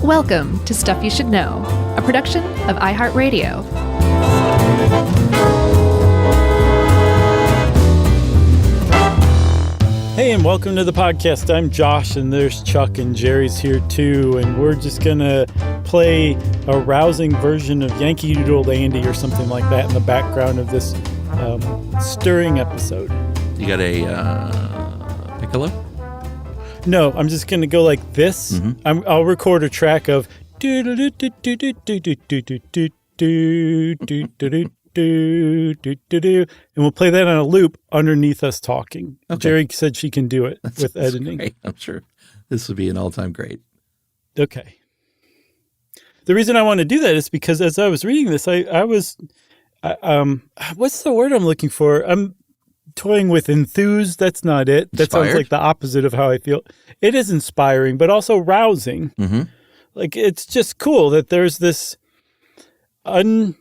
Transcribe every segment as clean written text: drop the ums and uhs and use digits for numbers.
Welcome to Stuff You Should Know, a production of iHeartRadio. Hey, and welcome to the podcast. I'm Josh, and there's Chuck, and Jerry's here too, and we're just going to play a rousing version of Yankee Doodle Dandy or something like that in the background of this stirring episode. You got a piccolo? No, I'm just going to go like this. Mm-hmm. I'll record a track of and we'll play that on a loop underneath us talking. Okay. Jerry said she can do it with editing. Great. I'm sure this would be an all-time great. Okay. The reason I want to do that is because as I was reading this, I was, what's the word I'm looking for? I'm toying with enthused. That's not it. That Inspired? sounds like the opposite of how I feel. It is inspiring, but also rousing. Mm-hmm. Like, it's just cool that there's this in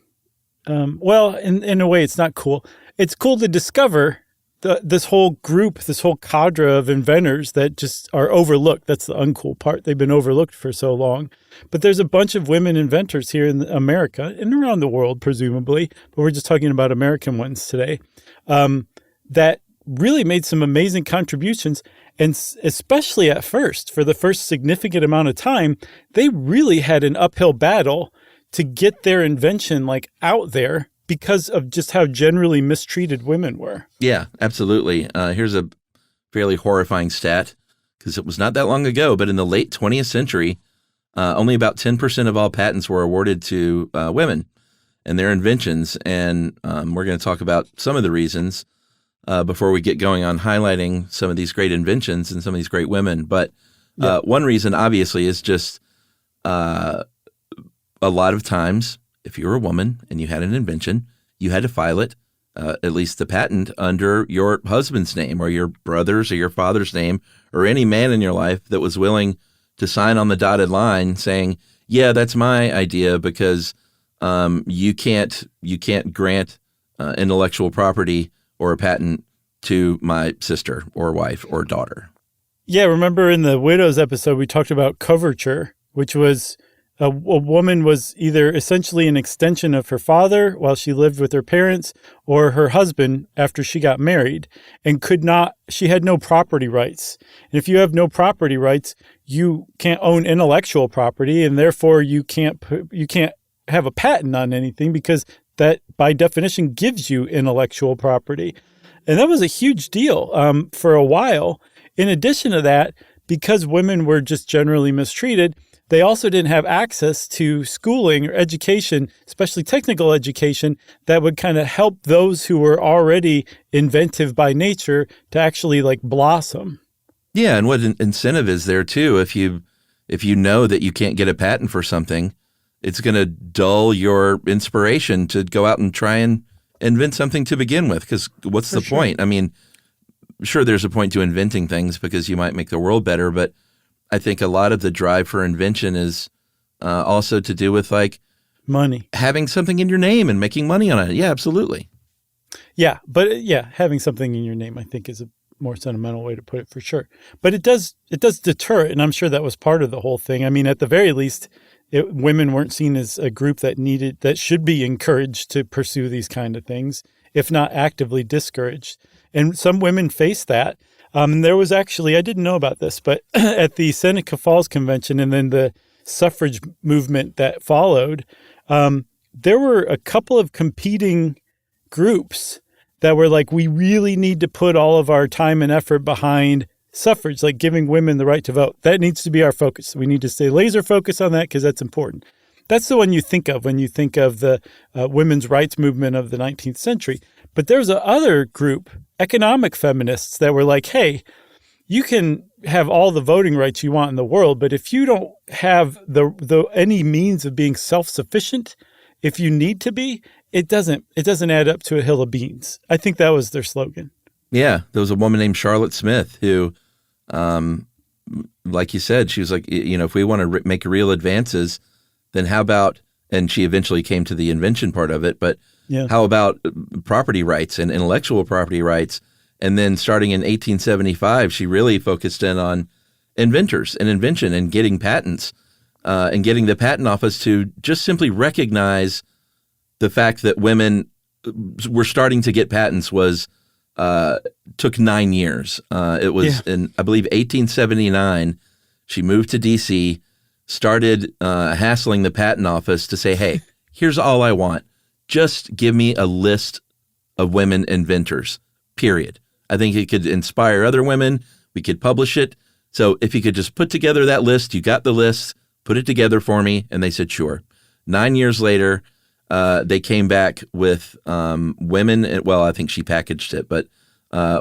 a way, it's not cool. It's cool to discover this whole group, this whole cadre of inventors that just are overlooked. That's the uncool part. They've been overlooked for so long. But there's a bunch of women inventors here in America and around the world, presumably. But we're just talking about American ones today. That really made some amazing contributions. And especially at first, for the first significant amount of time, they really had an uphill battle to get their invention like out there because of just how generally mistreated women were. Yeah, absolutely. Here's a fairly horrifying stat, because it was not that long ago, but in the late 20th century, only about 10% of all patents were awarded to women and their inventions. And we're going to talk about some of the reasons before we get going on highlighting some of these great inventions and some of these great women. But one reason, obviously, is just a lot of times, if you were a woman and you had an invention, you had to file it, at least the patent, under your husband's name or your brother's or your father's name or any man in your life that was willing to sign on the dotted line saying, yeah, that's my idea, because you can't grant intellectual property or a patent to my sister or wife or daughter. Yeah, remember in the Widows episode, we talked about coverture, which was a woman was either essentially an extension of her father while she lived with her parents or her husband after she got married, and she had no property rights. And if you have no property rights, you can't own intellectual property, and therefore you can't have a patent on anything, because that by definition gives you intellectual property. And that was a huge deal for a while. In addition to that, because women were just generally mistreated, they also didn't have access to schooling or education, especially technical education, that would kind of help those who were already inventive by nature to actually like blossom. Yeah, and what incentive is there too? If you know that you can't get a patent for something, it's going to dull your inspiration to go out and try and invent something to begin with. Because what's the point? I mean, sure, there's a point to inventing things because you might make the world better, but I think a lot of the drive for invention is also to do with like money, having something in your name and making money on it. Yeah, absolutely. Yeah, but having something in your name, I think, is a more sentimental way to put it for sure. But it does deter it, and I'm sure that was part of the whole thing. I mean, at the very least, women weren't seen as a group that should be encouraged to pursue these kind of things, if not actively discouraged. And some women faced that. And there was actually, I didn't know about this, but at the Seneca Falls Convention and then the suffrage movement that followed, there were a couple of competing groups that were like, we really need to put all of our time and effort behind suffrage, like giving women the right to vote. That needs to be our focus. We need to stay laser focused on that because that's important. That's the one you think of when you think of the women's rights movement of the 19th century. But there's a other group, economic feminists, that were like, hey, you can have all the voting rights you want in the world, but if you don't have any means of being self-sufficient, if you need to be, it doesn't add up to a hill of beans. I think that was their slogan. Yeah, there was a woman named Charlotte Smith who, like you said, she was like, if we want to make real advances, then how about, and she eventually came to the invention part of it, but how about property rights and intellectual property rights? And then starting in 1875, she really focused in on inventors and invention and getting patents and getting the patent office to just simply recognize the fact that women were starting to get patents took 9 years. It was in, I believe, 1879. She moved to D.C., started hassling the patent office to say, hey, here's all I want. Just give me a list of women inventors, period. I think it could inspire other women. We could publish it. So if you could just put together that list, you got the list, put it together for me. And they said, sure. 9 years later, they came back with women. Well, I think she packaged it, but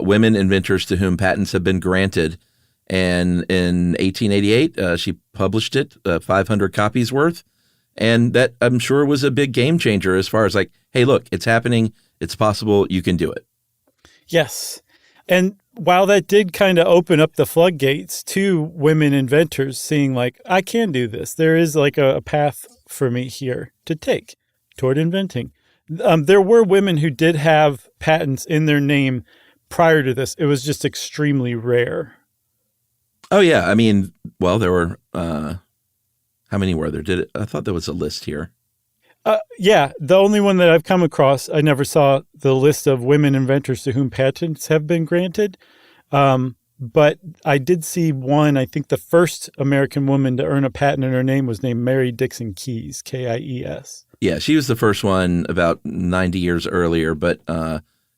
women inventors to whom patents have been granted. And in 1888, she published it, 500 copies worth. And that, I'm sure, was a big game changer as far as like, hey, look, it's happening. It's possible. You can do it. Yes. And while that did kind of open up the floodgates to women inventors seeing like, I can do this. There is like a path for me here to take toward inventing. There were women who did have patents in their name prior to this. It was just extremely rare. Oh, yeah. I mean, well, there were, how many were there? I thought there was a list here. Yeah. The only one that I've come across, I never saw the list of women inventors to whom patents have been granted. But I did see one, I think the first American woman to earn a patent in her name was named Mary Dixon Keyes, Kies. Yeah, she was the first one about 90 years earlier, but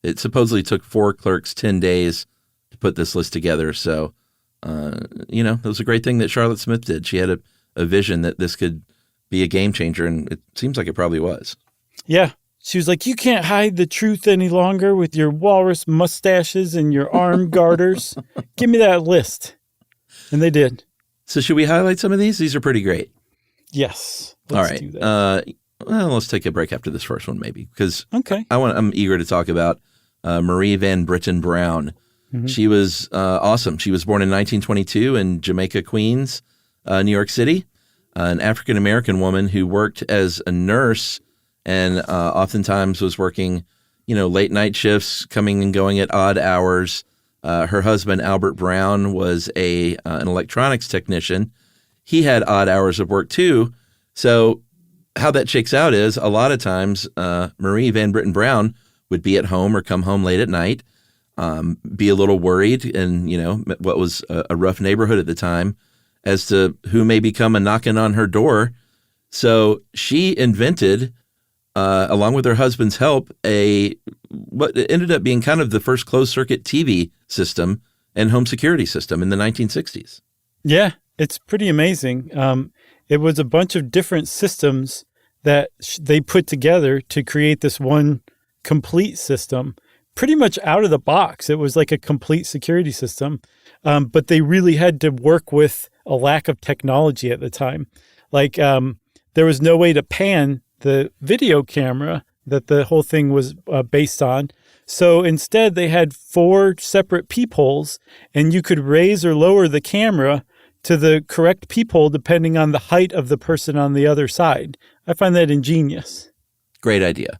it supposedly took 4 clerks 10 days to put this list together. So, it was a great thing that Charlotte Smith did. She had a vision that this could be a game changer, and it seems like it probably was. Yeah. She was like, you can't hide the truth any longer with your walrus mustaches and your arm garters. Give me that list. And they did. So should we highlight some of these? These are pretty great. Yes. All right. Do that. Let's take a break after this first one, maybe, because okay. I'm eager to talk about Marie Van Britten Brown. Mm-hmm. She was awesome. She was born in 1922 in Jamaica, Queens, New York City, an African-American woman who worked as a nurse and oftentimes was working, late night shifts, coming and going at odd hours. Her husband, Albert Brown, was an electronics technician. He had odd hours of work too. So how that shakes out is a lot of times Marie Van Britten Brown would be at home or come home late at night, be a little worried in, what was a rough neighborhood at the time as to who may be coming knocking on her door. So she invented, along with her husband's help, what ended up being kind of the first closed-circuit TV system and home security system in the 1960s. Yeah, it's pretty amazing. It was a bunch of different systems that they put together to create this one complete system, pretty much out of the box. It was like a complete security system, but they really had to work with a lack of technology at the time. Like there was no way to pan the video camera that the whole thing was based on. So instead, they had 4 separate peepholes, and you could raise or lower the camera to the correct peephole depending on the height of the person on the other side. I find that ingenious. Great idea.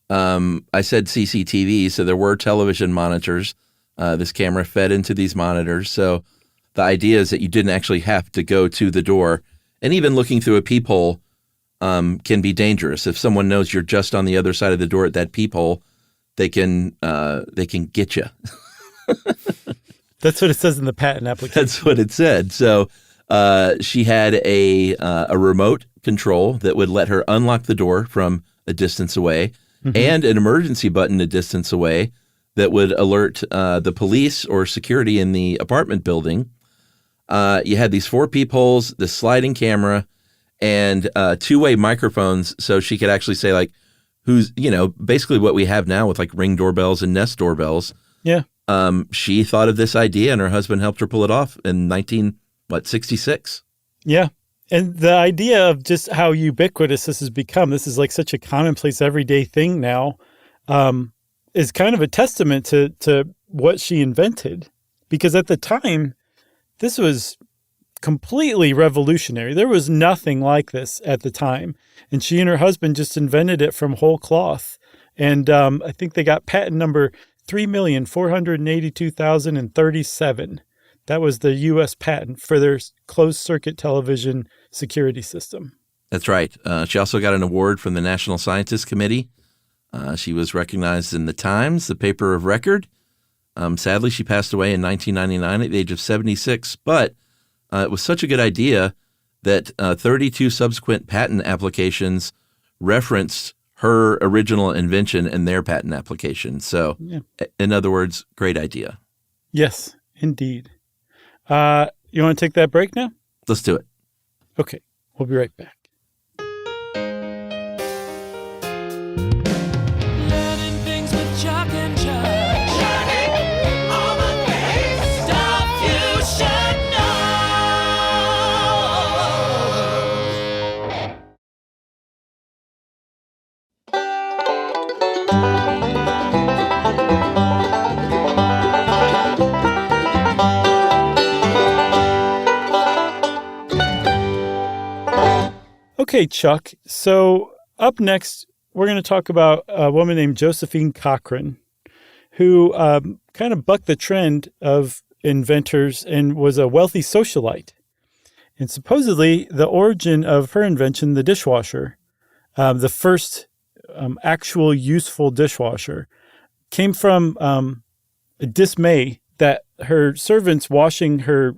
I said CCTV, so there were television monitors. This camera fed into these monitors. So the idea is that you didn't actually have to go to the door. And even looking through a peephole can be dangerous. If someone knows you're just on the other side of the door at that peephole, they can get you. That's what it says in the patent application. That's what it said. So she had a remote control that would let her unlock the door from a distance away, mm-hmm. and an emergency button a distance away that would alert the police or security in the apartment building. You had these 4 peepholes, the sliding camera, and 2-way microphones, so she could actually say, like, who's, basically what we have now with like Ring doorbells and Nest doorbells. Yeah. She thought of this idea, and her husband helped her pull it off in 1966. Yeah. And the idea of just how ubiquitous this has become, this is like such a commonplace everyday thing now, is kind of a testament to what she invented. Because at the time, this was completely revolutionary. There was nothing like this at the time. And she and her husband just invented it from whole cloth. And I think they got patent number 3,482,037. That was the U.S. patent for their closed-circuit television security system. That's right. She also got an award from the National Scientist Committee. She was recognized in the Times, the paper of record. Sadly, she passed away in 1999 at the age of 76, but it was such a good idea that 32 subsequent patent applications referenced her original invention in their patent application. So, in other words, great idea. Yes, indeed. You want to take that break now? Let's do it. Okay, we'll be right back. Learning things with Chuck and Chuck. Learning all the things. Stuff you should know. Okay, Chuck. So up next, we're going to talk about a woman named Josephine Cochran, who kind of bucked the trend of inventors and was a wealthy socialite. And supposedly, the origin of her invention, the dishwasher, the first actual useful dishwasher, came from a dismay that her servants washing her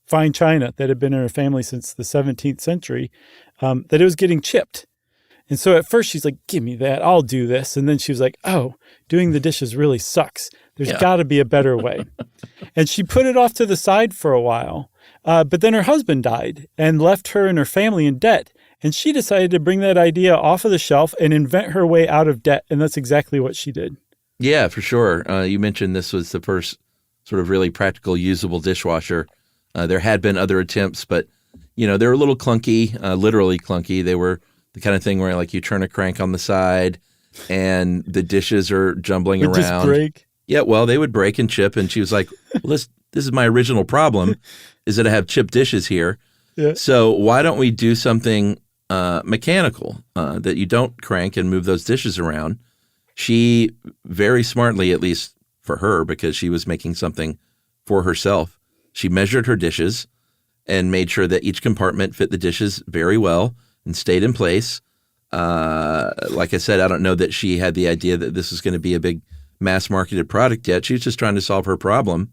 fine china that had been in her family since the 17th century, that it was getting chipped. And so at first she's like, give me that, I'll do this. And then she was like, oh, doing the dishes really sucks. There's got to be a better way. And she put it off to the side for a while. But then her husband died and left her and her family in debt. And she decided to bring that idea off of the shelf and invent her way out of debt. And that's exactly what she did. Yeah, for sure. You mentioned this was the first sort of really practical, usable dishwasher. There had been other attempts, but, they were a little clunky, literally clunky. They were the kind of thing where, like, you turn a crank on the side and the dishes are jumbling around. Just break. Yeah, well, they would break and chip. And she was like, well, this is my original problem, is that I have chipped dishes here. Yeah. So why don't we do something mechanical that you don't crank and move those dishes around? She very smartly, at least for her, because she was making something for herself, she measured her dishes and made sure that each compartment fit the dishes very well and stayed in place. Like I said, I don't know that she had the idea that this was going to be a big mass-marketed product yet. She was just trying to solve her problem.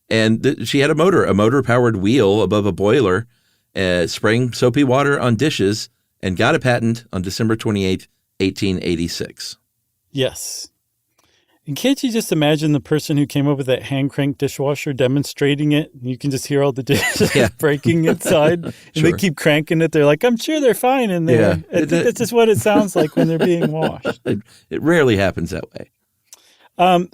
And she had a motor-powered wheel above a boiler, spraying soapy water on dishes, and got a patent on December 28th, 1886. Yes. And can't you just imagine the person who came up with that hand crank dishwasher demonstrating it? You can just hear all the dishes breaking inside, and they keep cranking it. They're like, I'm sure they're fine in there. Yeah. I think that's just what it sounds like when they're being washed. It rarely happens that way.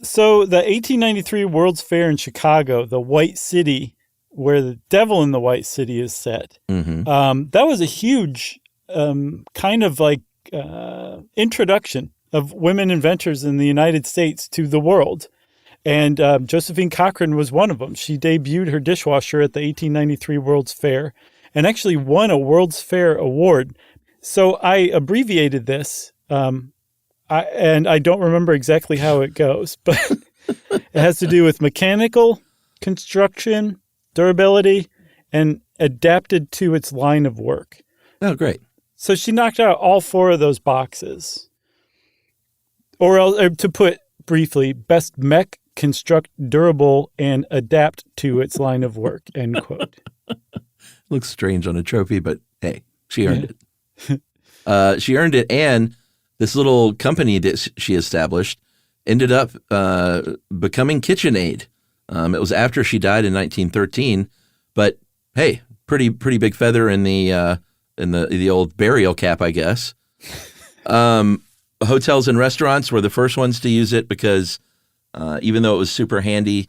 So the 1893 World's Fair in Chicago, the White City, where the Devil in the White City is set, that was a huge kind of like introduction of women inventors in the United States to the world. And Josephine Cochran was one of them. She debuted her dishwasher at the 1893 World's Fair and actually won a World's Fair award. So I abbreviated this, and I don't remember exactly how it goes, but it has to do with mechanical, construction, durability, and adapted to its line of work. Oh, great. So she knocked out all four of those boxes. Or to put briefly, best mech, construct, durable, and adapt to its line of work, end quote. Looks strange on a trophy, but hey, she earned it. She earned it, and this little company that she established ended up becoming KitchenAid. It was after she died in 1913, but hey, pretty big feather in the old burial cap, I guess. Hotels and restaurants were the first ones to use it because even though it was super handy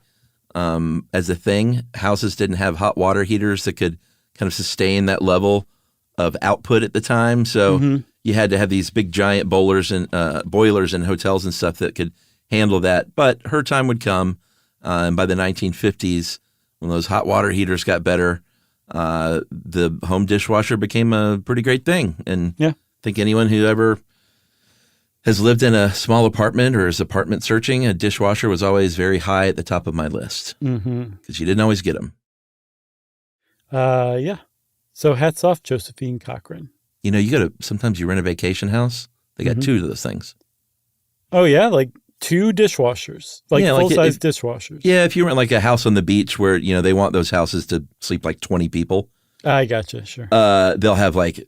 as a thing, houses didn't have hot water heaters that could kind of sustain that level of output at the time. So you had to have these big giant boilers in hotels and stuff that could handle that. But her time would come, and by the 1950s, when those hot water heaters got better, the home dishwasher became a pretty great thing. And I think anyone who ever has lived in a small apartment or is apartment searching, a dishwasher was always very high at the top of my list because you didn't always get them. Yeah. So hats off, Josephine Cochran. You know, sometimes you rent a vacation house. They got two of those things. Oh, yeah? Like 2 dishwashers, like Yeah, like full-size dishwashers. Yeah, if you rent like a house on the beach where, you know, they want those houses to sleep like 20 people. I gotcha, sure. They'll have like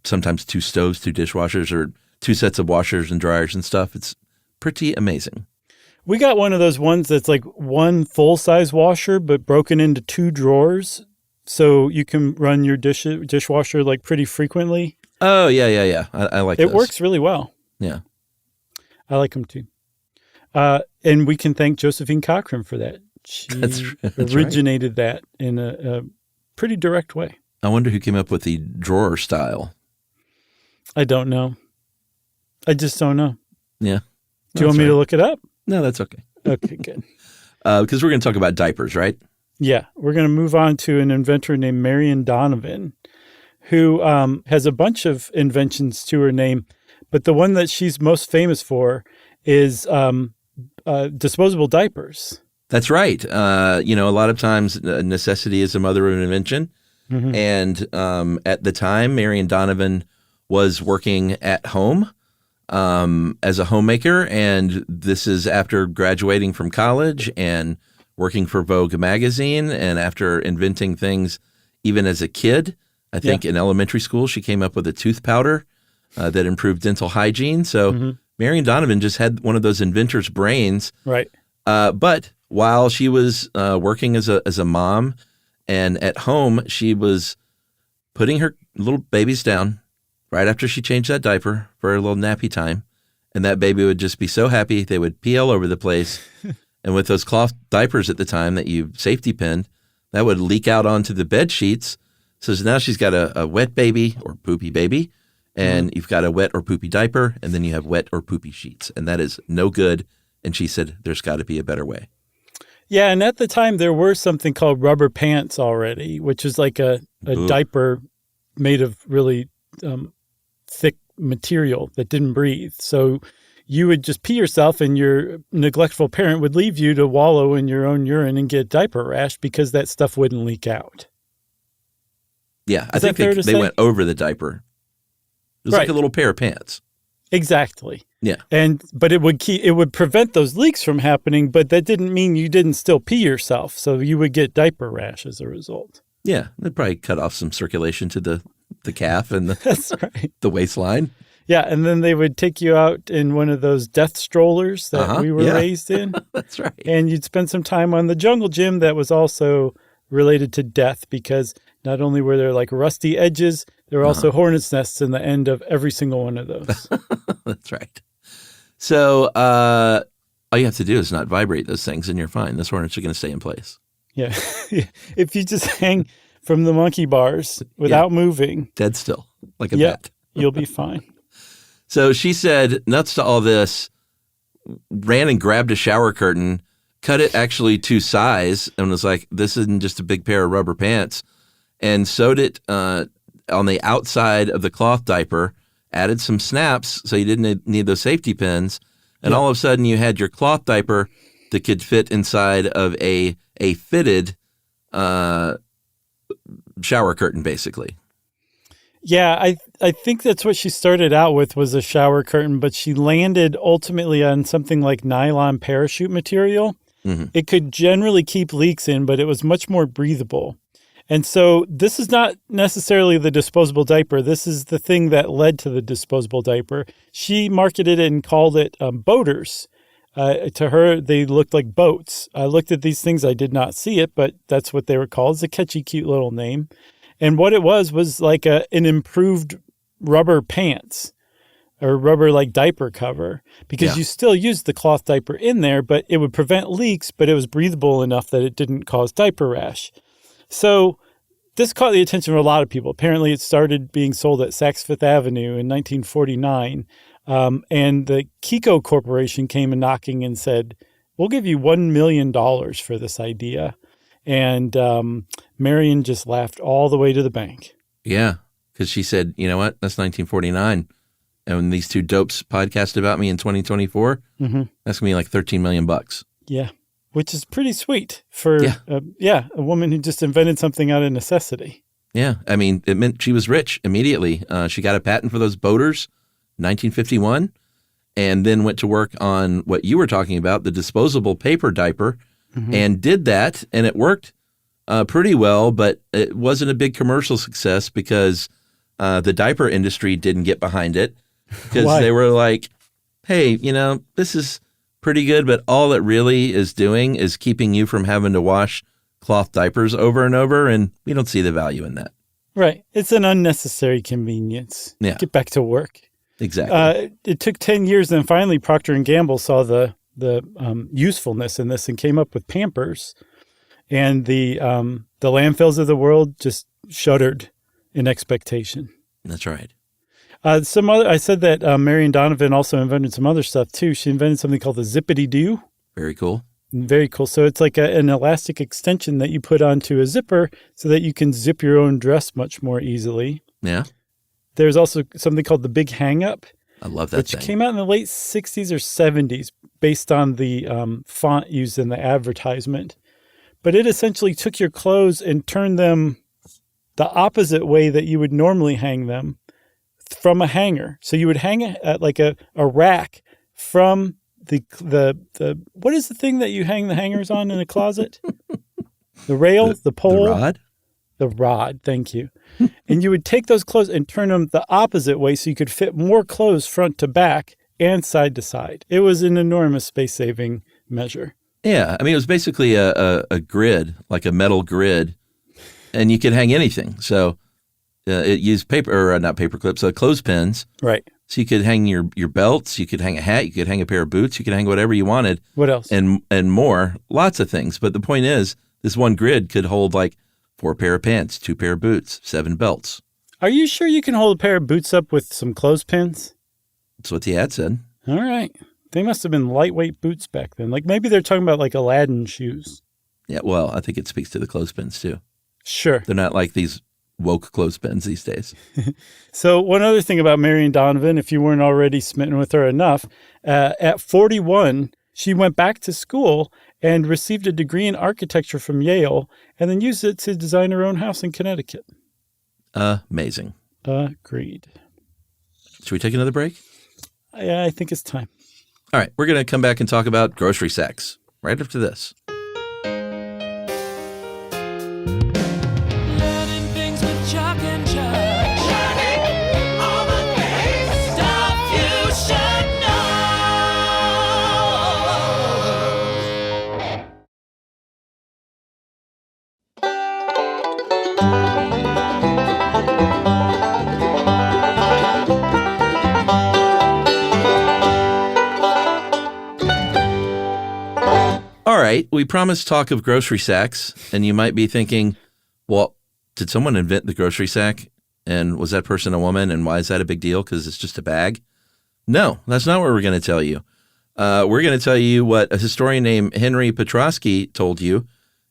sometimes 2 stoves, 2 dishwashers, or 2 sets of washers and dryers and stuff. It's pretty amazing. We got one of those ones that's like one full-size washer, but broken into 2 drawers, so you can run your dishwasher like pretty frequently. Oh, yeah. I like it. those. It works really well. Yeah. I like them too. And we can thank Josephine Cochran for that. She that's originated that in a pretty direct way. I wonder who came up with the drawer style. I don't know. I just don't know. Yeah. Do you want me to look it up? No, that's okay. Okay, good. Because we're going to talk about diapers, right? Yeah. We're going to move on to an inventor named Marion Donovan, who has a bunch of inventions to her name. But the one that she's most famous for is disposable diapers. That's right. You know, a lot of times necessity is the mother of invention. Mm-hmm. And at the time, Marion Donovan was working at home as a homemaker. And this is after graduating from college and working for Vogue magazine. And after inventing things even as a kid, I think in elementary school, she came up with a tooth powder that improved dental hygiene. So Marion Donovan just had one of those inventor's brains. Right. But while she was working as a mom and at home, she was putting her little babies down right after she changed that diaper for a little nappy time. And that baby would just be so happy. They would pee all over the place. And with those cloth diapers at the time that you safety pinned, that would leak out onto the bed sheets. So now she's got a wet baby or poopy baby. And you've got a wet or poopy diaper, and then you have wet or poopy sheets. And that is no good. And she said, there's got to be a better way. Yeah, and at the time, there were something called rubber pants already, which is like a diaper made of really thick material that didn't breathe. So you would just pee yourself, and your neglectful parent would leave you to wallow in your own urine and get diaper rash because that stuff wouldn't leak out. Yeah, I think they went over the diaper. It was like a little pair of pants. Exactly. Yeah. But it would prevent those leaks from happening, but that didn't mean you didn't still pee yourself. So you would get diaper rash as a result. Yeah. They'd probably cut off some circulation to the calf and That's right. the waistline. Yeah. And then they would take you out in one of those death strollers that we were raised in. That's right. And you'd spend some time on the jungle gym that was also related to death because not only were there like rusty edges, there were also hornets' nests in the end of every single one of those. That's right. So all you have to do is not vibrate those things and you're fine. Those hornets are going to stay in place. Yeah. If you just hang from the monkey bars without moving. Dead still, like a bat. You'll be fine. So she said, nuts to all this, ran and grabbed a shower curtain, cut it actually to size, and was like, this isn't just a big pair of rubber pants, and sewed it on the outside of the cloth diaper, added some snaps so you didn't need those safety pins, and all of a sudden you had your cloth diaper that could fit inside of a fitted shower curtain, basically. Yeah, I think that's what she started out with was a shower curtain, but she landed ultimately on something like nylon parachute material. Mm-hmm. It could generally keep leaks in, but it was much more breathable. And so this is not necessarily the disposable diaper. This is the thing that led to the disposable diaper. She marketed it and called it boaters. To her, they looked like boats. I looked at these things. I did not see it, but that's what they were called. It's a catchy, cute little name. And what it was like an improved rubber pants or rubber like diaper cover because you still used the cloth diaper in there, but it would prevent leaks, but it was breathable enough that it didn't cause diaper rash. So this caught the attention of a lot of people. Apparently, it started being sold at Saks Fifth Avenue in 1949. And the Kiko Corporation came knocking and said, we'll give you $1 million for this idea. And Marion just laughed all the way to the bank. Yeah, because she said, you know what, that's 1949. And when these two dopes podcast about me in 2024, that's going to be like $13 million. Yeah. which is pretty sweet for, a woman who just invented something out of necessity. Yeah. I mean, it meant she was rich immediately. She got a patent for those boaters in 1951 and then went to work on what you were talking about, the disposable paper diaper, and did that. And it worked pretty well, but it wasn't a big commercial success because the diaper industry didn't get behind it because they were like, hey, this is pretty good, but all it really is doing is keeping you from having to wash cloth diapers over and over, and we don't see the value in that. Right. It's an unnecessary convenience. Yeah. Get back to work. Exactly. It took 10 years, and finally Procter & Gamble saw the usefulness in this and came up with Pampers, and the landfills of the world just shuddered in expectation. That's right. I said that Marion Donovan also invented some other stuff too. She invented something called the zippity-doo. Very cool. Very cool. So it's like an elastic extension that you put onto a zipper so that you can zip your own dress much more easily. Yeah. There's also something called the big hang-up. I love that which thing. Came out in the late 60s or 70s based on the font used in the advertisement. But it essentially took your clothes and turned them the opposite way that you would normally hang them from a hanger. So you would hang it at like a rack from the what is the thing that you hang the hangers on in a closet? The rail, the pole? The rod? The rod, thank you. And you would take those clothes and turn them the opposite way so you could fit more clothes front to back and side to side. It was an enormous space-saving measure. Yeah. I mean, it was basically a grid, like a metal grid, and you could hang anything. So it used not paper clips, clothespins. Right. So you could hang your belts, you could hang a hat, you could hang a pair of boots, you could hang whatever you wanted. What else? And more, lots of things. But the point is, this one grid could hold like 4 pair of pants, 2 pair of boots, 7 belts. Are you sure you can hold a pair of boots up with some clothespins? That's what the ad said. All right. They must have been lightweight boots back then. Like maybe they're talking about like Aladdin shoes. Yeah, well, I think it speaks to the clothespins too. Sure. They're not like these woke clothespins these days. So one other thing about Marion Donovan, if you weren't already smitten with her enough, at 41, she went back to school and received a degree in architecture from Yale and then used it to design her own house in Connecticut. Amazing. Agreed. Should we take another break? I think it's time. All right, we're going to come back and talk about grocery sacks right after this. Learning things with Chuck and Chuck. Chuck, all the things, stuff you should All right, we promised talk of grocery sacks, and you might be thinking, well, did someone invent the grocery sack? And was that person a woman? And why is that a big deal? Because it's just a bag? No, that's not what we're going to tell you. We're going to tell you what a historian named Henry Petrosky told you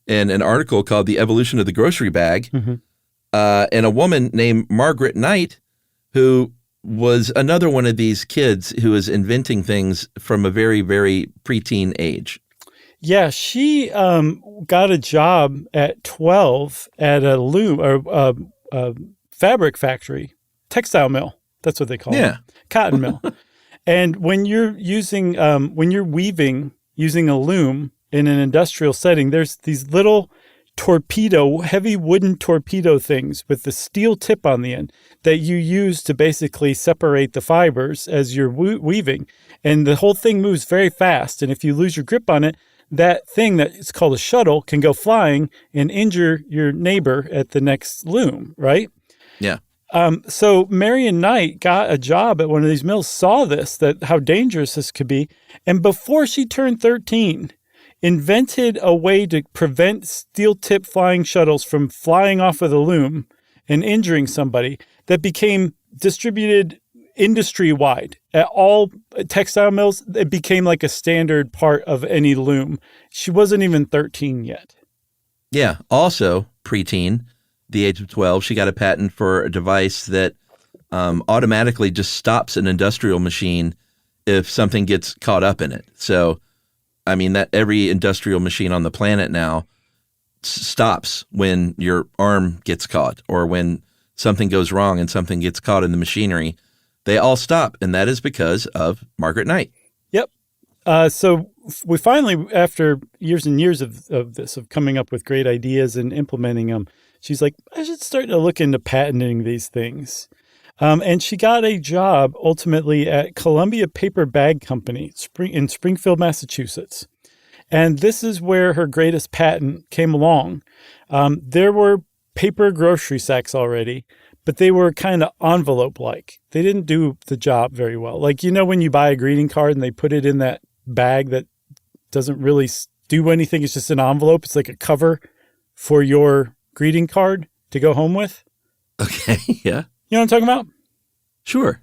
in an article called The Evolution of the Grocery Bag, and a woman named Margaret Knight, who was another one of these kids who was inventing things from a very, very preteen age. Yeah, she got a job at 12 at a loom or a fabric factory, textile mill. That's what they call it. Cotton mill. And when you're weaving using a loom in an industrial setting, there's these little heavy wooden torpedo things with the steel tip on the end that you use to basically separate the fibers as you're weaving. And the whole thing moves very fast. And if you lose your grip on it, that thing that is called a shuttle can go flying and injure your neighbor at the next loom, right? Yeah. So Marion Knight got a job at one of these mills, saw this, how dangerous this could be, and before she turned 13, invented a way to prevent steel-tip flying shuttles from flying off of the loom and injuring somebody that became distributed industry-wide. At all textile mills, it became like a standard part of any loom. She wasn't even 13 yet. Yeah. Also, preteen, the age of 12, she got a patent for a device that automatically just stops an industrial machine if something gets caught up in it. So I mean, that every industrial machine on the planet now stops when your arm gets caught or when something goes wrong and something gets caught in the machinery. They all stop, and that is because of Margaret Knight. Yep. So we finally, after years and years of coming up with great ideas and implementing them, she's like, I should start to look into patenting these things. And she got a job ultimately at Columbia Paper Bag Company in Springfield, Massachusetts. And this is where her greatest patent came along. There were paper grocery sacks already, but they were kind of envelope-like. They didn't do the job very well. Like, you know, when you buy a greeting card and they put it in that bag that doesn't really do anything, it's just an envelope. It's like a cover for your greeting card to go home with. Okay, yeah. You know what I'm talking about? Sure.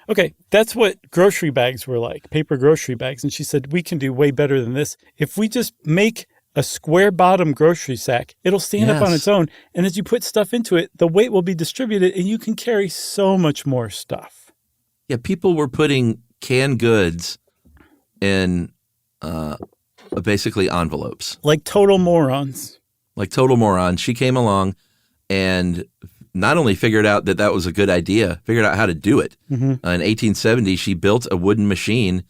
Okay, that's what grocery bags were like, paper grocery bags. And she said, we can do way better than this. If we just make a square bottom grocery sack, it'll stand up on its own. And as you put stuff into it, the weight will be distributed and you can carry so much more stuff. Yeah, people were putting canned goods in basically envelopes. Like total morons. Like total morons. She came along and not only figured out that was a good idea, figured out how to do it. Mm-hmm. In 1870, she built a wooden machine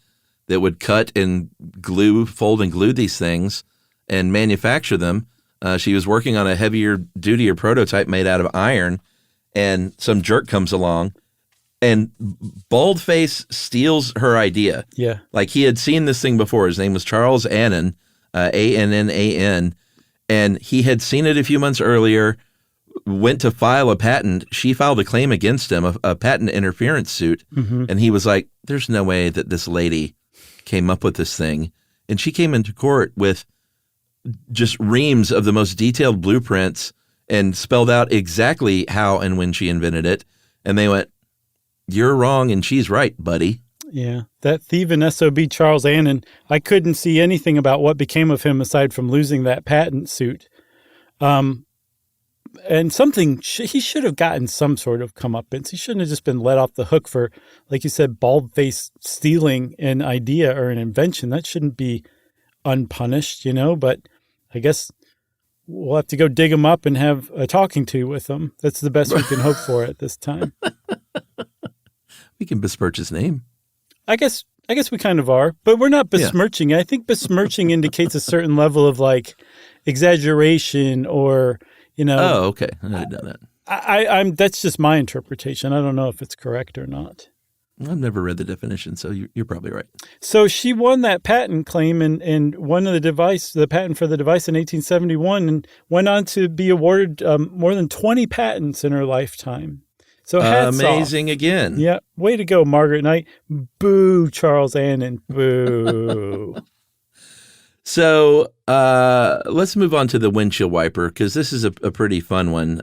that would cut and fold and glue these things and manufacture them. She was working on a heavier duty prototype made out of iron, and some jerk comes along, and Baldface steals her idea. Yeah. Like he had seen this thing before. His name was Charles Annan, Annan, and he had seen it a few months earlier, went to file a patent. She filed a claim against him, a patent interference suit. Mm-hmm. And he was like, there's no way that this lady came up with this thing. And she came into court with just reams of the most detailed blueprints and spelled out exactly how and when she invented it. And they went, you're wrong and she's right, buddy. Yeah. That thieving SOB Charles Annan, I couldn't see anything about what became of him aside from losing that patent suit. And he should have gotten some sort of comeuppance. He shouldn't have just been let off the hook for, like you said, bald-faced stealing an idea or an invention. That shouldn't be unpunished, you know, but I guess we'll have to go dig him up and have a talking to with him. That's the best we can hope for at this time. We can besmirch his name. I guess we kind of are, but we're not besmirching. I think besmirching indicates a certain level of like exaggeration or, you know. Oh, okay. I didn't know that. I'm that's just my interpretation. I don't know if it's correct or not. I've never read the definition, so you're probably right. So she won that patent claim and won the patent for the device in 1871 and went on to be awarded more than 20 patents in her lifetime. So hats amazing off. Again. Yeah. Way to go, Margaret Knight. Boo, Charles Annan. Boo. So let's move on to the windshield wiper because this is a pretty fun one.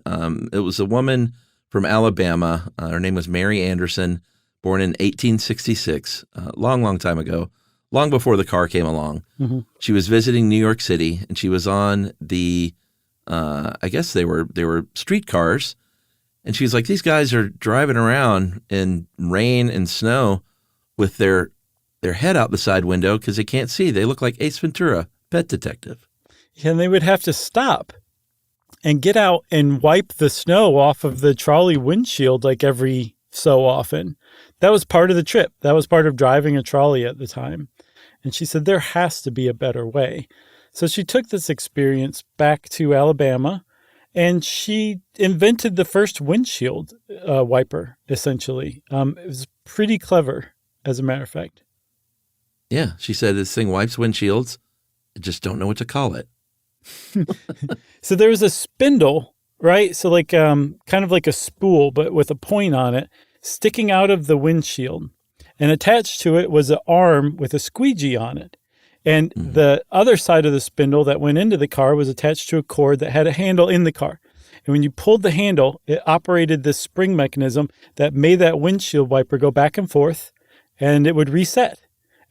It was a woman from Alabama. Her name was Mary Anderson, born in 1866, long time ago, long before the car came along. Mm-hmm. She was visiting New York City, and she was on the, I guess they were streetcars, and she was like, these guys are driving around in rain and snow with their head out the side window because they can't see. They look like Ace Ventura, Pet Detective. Yeah, and they would have to stop and get out and wipe the snow off of the trolley windshield like every so often. That was part of the trip. That was part of driving a trolley at the time. And she said, there has to be a better way. So she took this experience back to Alabama and she invented the first windshield wiper, essentially. It was pretty clever, as a matter of fact. Yeah, she said this thing wipes windshields. I just don't know what to call it. So there was a spindle, right? So like kind of like a spool, but with a point on it, sticking out of the windshield. And attached to it was an arm with a squeegee on it. And the other side of the spindle that went into the car was attached to a cord that had a handle in the car. And when you pulled the handle, it operated this spring mechanism that made that windshield wiper go back and forth, and it would reset.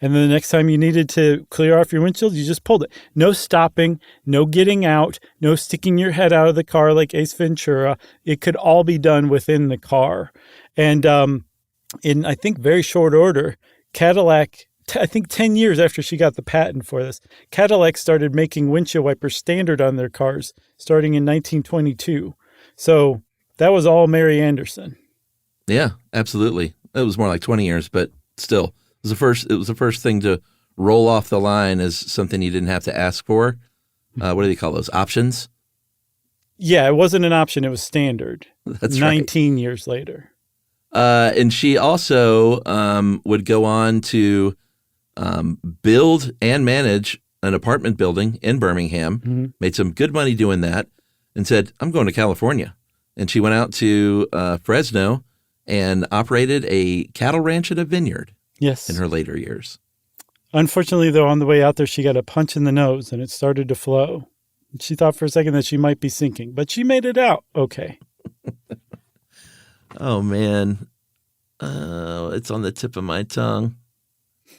And then the next time you needed to clear off your windshield, you just pulled it. No stopping, no getting out, no sticking your head out of the car like Ace Ventura. It could all be done within the car. And in, I think, very short order, Cadillac I think 10 years after she got the patent for this, Cadillac started making windshield wipers standard on their cars starting in 1922. So that was all Mary Anderson. Yeah, absolutely. It was more like 20 years, but still, it was the first thing to roll off the line as something you didn't have to ask for. What do they call those? Options? Yeah, it wasn't an option. It was standard. That's 19 years later. And she also would go on to build and manage an apartment building in Birmingham, made some good money doing that, and said, I'm going to California. And she went out to Fresno and operated a cattle ranch and a vineyard Yes. in her later years. Unfortunately, though, on the way out there, she got a punch in the nose and it started to flow. She thought for a second that she might be sinking, but she made it out okay. Oh, man. It's on the tip of my tongue.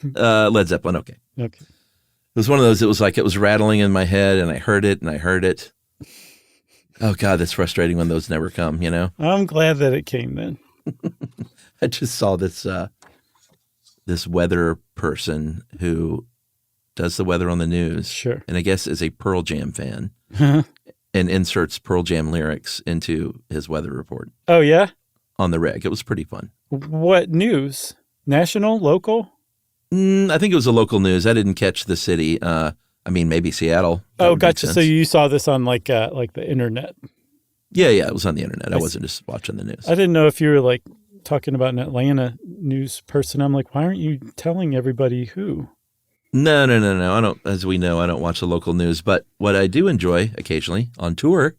Led Zeppelin, okay. Okay. It was one of those, it was like it was rattling in my head, and I heard it, and I heard it. Oh, God, that's frustrating when those never come, you know? I'm glad that it came then. I just saw this this weather person who does the weather on the news. Sure. And I guess is a Pearl Jam fan and inserts Pearl Jam lyrics into his weather report Oh, yeah? on the reg. It was pretty fun. What news? National? Local? I think it was a local news. I didn't catch the city. Maybe Seattle. That Oh, would make gotcha. sense. So you saw this on like the internet. Yeah, it was on the internet. I wasn't just watching the news. I didn't know if you were like talking about an Atlanta news person. I'm like, why aren't you telling everybody who? No. I don't. As we know, I don't watch the local news. But what I do enjoy occasionally on tour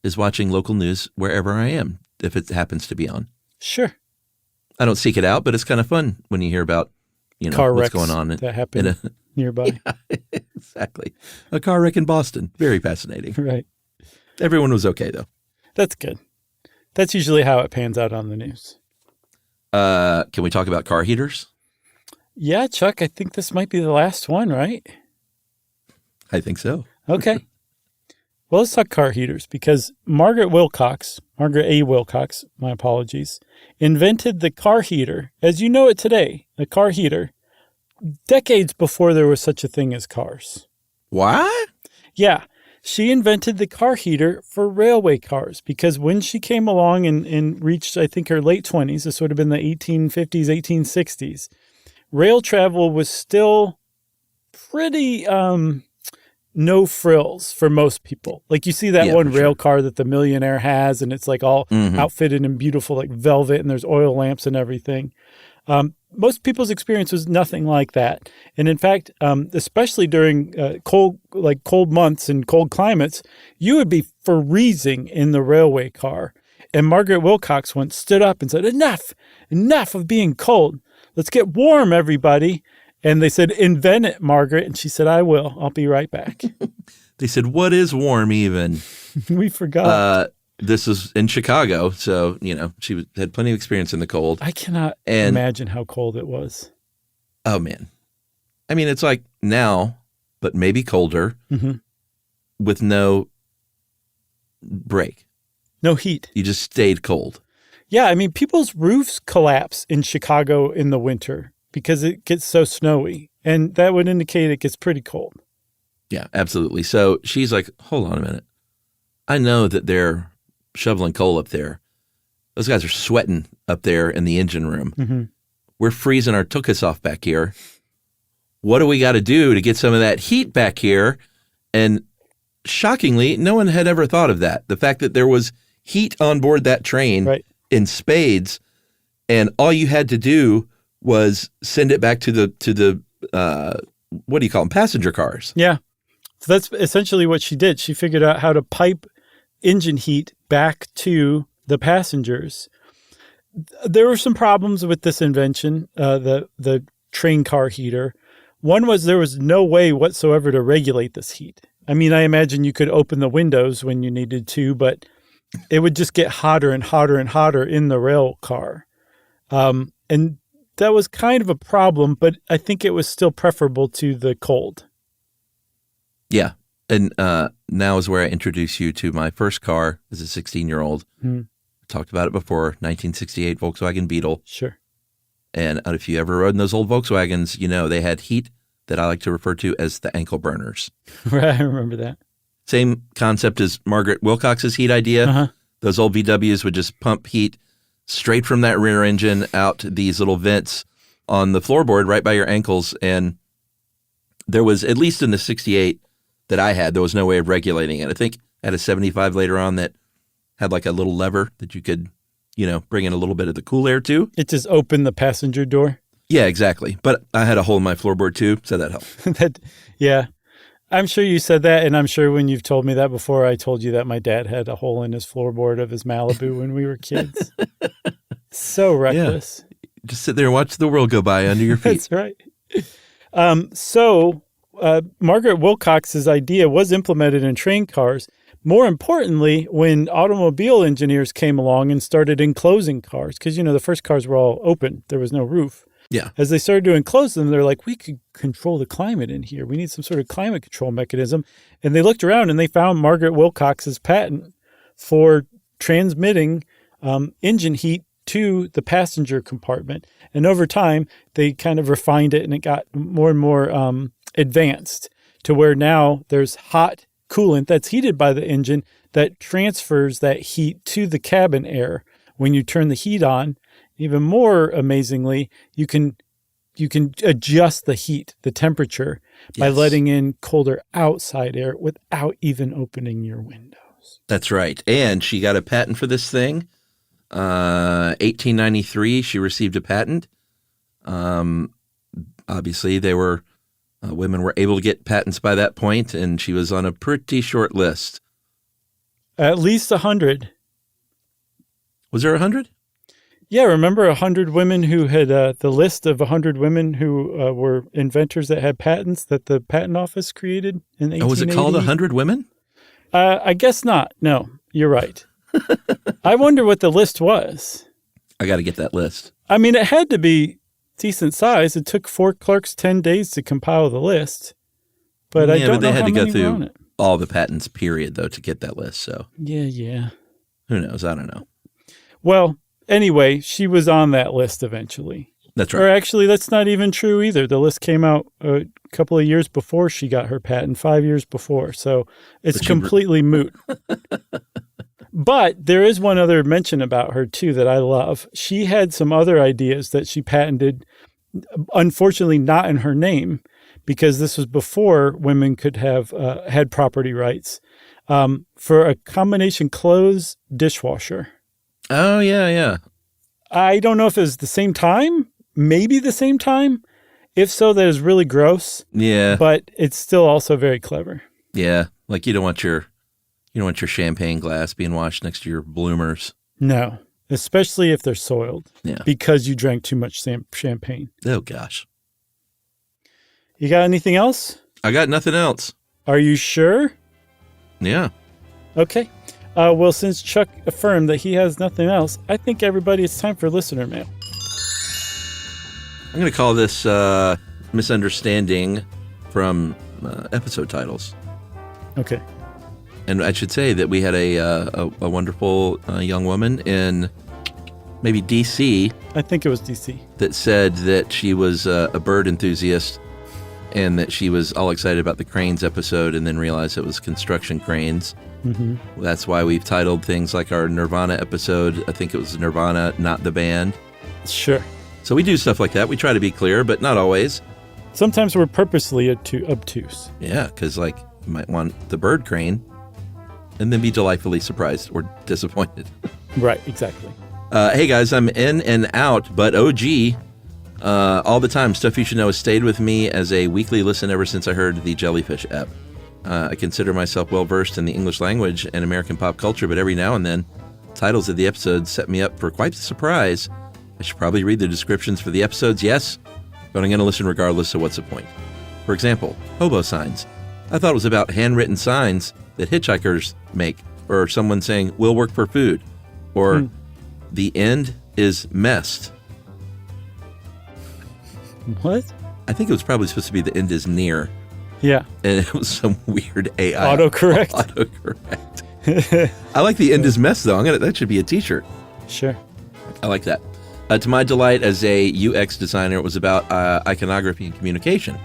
is watching local news wherever I am, if it happens to be on. Sure. I don't seek it out, but it's kind of fun when you hear about, Car what's wrecks going on. that happen nearby. Yeah, exactly. A car wreck in Boston. Very fascinating. Right. Everyone was okay, though. That's good. That's usually how it pans out on the news. Can we talk about car heaters? Yeah, Chuck, I think this might be the last one, right? I think so. Okay. Well, let's talk car heaters because Margaret A. Wilcox, my apologies, invented the car heater as you know it today, the car heater, decades before there was such a thing as cars. What? Yeah. She invented the car heater for railway cars because when she came along and reached, I think, her late 20s, this would have been the 1850s, 1860s, rail travel was still pretty no frills for most people. Like you see that one rail car that the millionaire has, and it's like all outfitted in beautiful like velvet, and there's oil lamps and everything. Most people's experience was nothing like that. And in fact, especially during cold months and cold climates, you would be freezing in the railway car. And Margaret Wilcox once stood up and said, enough of being cold. Let's get warm, everybody. And they said, invent it, Margaret. And she said, I will. I'll be right back. They said, what is warm even? We forgot. This is in Chicago, so, she had plenty of experience in the cold. I cannot imagine how cold it was. Oh, man. I mean, it's like now, but maybe colder with no break. No heat. You just stayed cold. Yeah, I mean, people's roofs collapse in Chicago in the winter because it gets so snowy, and that would indicate it gets pretty cold. Yeah, absolutely. So she's like, hold on a minute. I know that they're shoveling coal up there. Those guys are sweating up there in the engine room. We're freezing our tuchus off back here. What do we got to do to get some of that heat back here? And shockingly, no one had ever thought of that. The fact that there was heat on board that train in spades, and all you had to do was send it back to the what do you call them? Passenger cars. Yeah. So that's essentially what she did. She figured out how to pipe engine heat back to the passengers. There were some problems with this invention, the train car heater. One was there was no way whatsoever to regulate this heat. I mean, I imagine you could open the windows when you needed to, but it would just get hotter and hotter and hotter in the rail car. And that was kind of a problem, but I think it was still preferable to the cold. Yeah. And now is where I introduce you to my first car as a 16-year-old. Talked about it before, 1968 Volkswagen Beetle. Sure. And I don't know if you ever rode in those old Volkswagens, they had heat that I like to refer to as the ankle burners. Right, I remember that. Same concept as Margaret Wilcox's heat idea. Uh-huh. Those old VWs would just pump heat straight from that rear engine out these little vents on the floorboard right by your ankles. And there was, at least in the 68 that I had, there was no way of regulating it. I think I had a 75 later on that had like a little lever that you could, bring in a little bit of the cool air to. It just opened the passenger door. Yeah, exactly. But I had a hole in my floorboard too, so that helped. Yeah. I'm sure you said that, and I'm sure when you've told me that before, I told you that my dad had a hole in his floorboard of his Malibu when we were kids. So reckless. Yeah. Just sit there and watch the world go by under your feet. That's right. Margaret Wilcox's idea was implemented in train cars. More importantly, when automobile engineers came along and started enclosing cars, because, the first cars were all open. There was no roof. Yeah. As they started to enclose them, they're like, we could control the climate in here. We need some sort of climate control mechanism. And they looked around and they found Margaret Wilcox's patent for transmitting engine heat to the passenger compartment. And over time, they kind of refined it and it got more and more advanced to where now there's hot coolant that's heated by the engine that transfers that heat to the cabin air. When you turn the heat on, even more amazingly, you can adjust the heat, the temperature, by letting in colder outside air without even opening your windows. That's right. And she got a patent for this thing. 1893, she received a patent. Obviously, they were women were able to get patents by that point, and she was on a pretty short list. At least 100. Was there 100? Yeah, remember 100 women who had the list of 100 women who were inventors that had patents that the patent office created in 1880? Oh, was it called 100 women? I guess not. No, you're right. I wonder what the list was. I got to get that list. I mean, it had to be decent size. It took 4 clerks 10 days to compile the list. But I don't know but they had how to go many were on through it. all the patents, period, though, to get that list. So Yeah. who knows? I don't know. Well, anyway, she was on that list eventually. That's Or right. actually, that's not even true either. The list came out a couple of years before she got her patent, 5 years before. So it's completely moot. But there is one other mention about her, too, that I love. She had some other ideas that she patented, unfortunately not in her name, because this was before women could have had property rights, for a combination clothes dishwasher. Oh, yeah. I don't know if it was the same time, maybe the same time. If so, that is really gross. Yeah. But it's still also very clever. Yeah. Like you don't want your champagne glass being washed next to your bloomers. No, especially if they're soiled. Yeah. Because you drank too much champagne. Oh, gosh. You got anything else? I got nothing else. Are you sure? Yeah. Okay. Well, since Chuck affirmed that he has nothing else, I think everybody, it's time for listener mail. I'm going to call this misunderstanding from episode titles. Okay. And I should say that we had a wonderful young woman in maybe D.C. I think it was DC. that said that she was a bird enthusiast and that she was all excited about the cranes episode and then realized it was construction cranes. Mm-hmm. That's why we've titled things like our Nirvana episode, I think it was Nirvana, not the band. Sure. So we do stuff like that. We try to be clear, but not always. Sometimes we're purposely obtuse. Yeah, because like you might want the bird crane and then be delightfully surprised or disappointed. Right, exactly. Hey guys, I'm in and out, but OG, all the time. Stuff You Should Know has stayed with me as a weekly listen ever since I heard the Jellyfish app. I consider myself well-versed in the English language and American pop culture, but every now and then, titles of the episodes set me up for quite the surprise. I should probably read the descriptions for the episodes, yes, but I'm going to listen regardless, so what's the point? For example, hobo signs. I thought it was about handwritten signs that hitchhikers make, or someone saying, we'll work for food, or the end is messed. What? I think it was probably supposed to be the end is near. Yeah. And it was some weird AI. Autocorrect. Autocorrect. I like the end is mess, though. That should be a t-shirt. Sure. I like that. To my delight as a UX designer, it was about iconography and communication,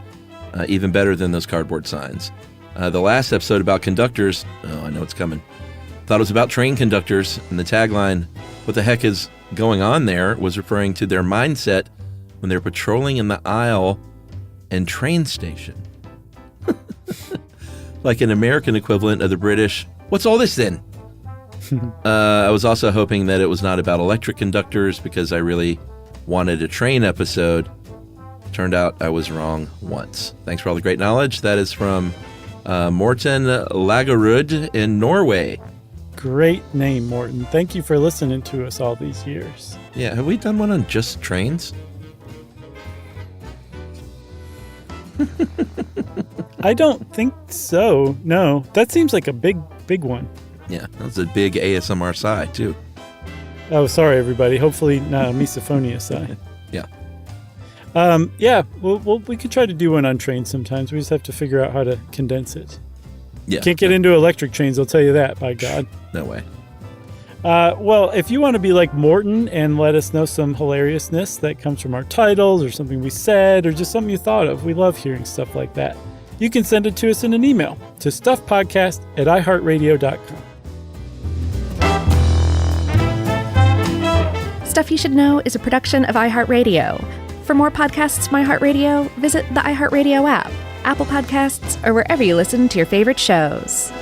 even better than those cardboard signs. The last episode about conductors, I know it's coming, thought it was about train conductors, and the tagline, "What the heck is going on there?" was referring to their mindset when they're patrolling in the aisle and train station. Like an American equivalent of the British, "What's all this then?" I was also hoping that it was not about electric conductors because I really wanted a train episode. Turned out I was wrong once. Thanks for all the great knowledge. That is from Morten Lagerud in Norway. Great name, Morton. Thank you for listening to us all these years. Yeah, have we done one on just trains? I don't think so. No, that seems like a big one. Yeah, that was a big ASMR sigh, too. Oh, sorry, everybody. Hopefully not a misophonia sigh. Yeah. Yeah, we could try to do one on trains sometimes. We just have to figure out how to condense it. Yeah. Can't get into electric trains, I'll tell you that, by God. No way. Well, if you want to be like Morton and let us know some hilariousness that comes from our titles or something we said or just something you thought of, we love hearing stuff like that. You can send it to us in an email to stuffpodcast@iheartradio.com. Stuff You Should Know is a production of iHeartRadio. For more podcasts from iHeartRadio, visit the iHeartRadio app, Apple Podcasts, or wherever you listen to your favorite shows.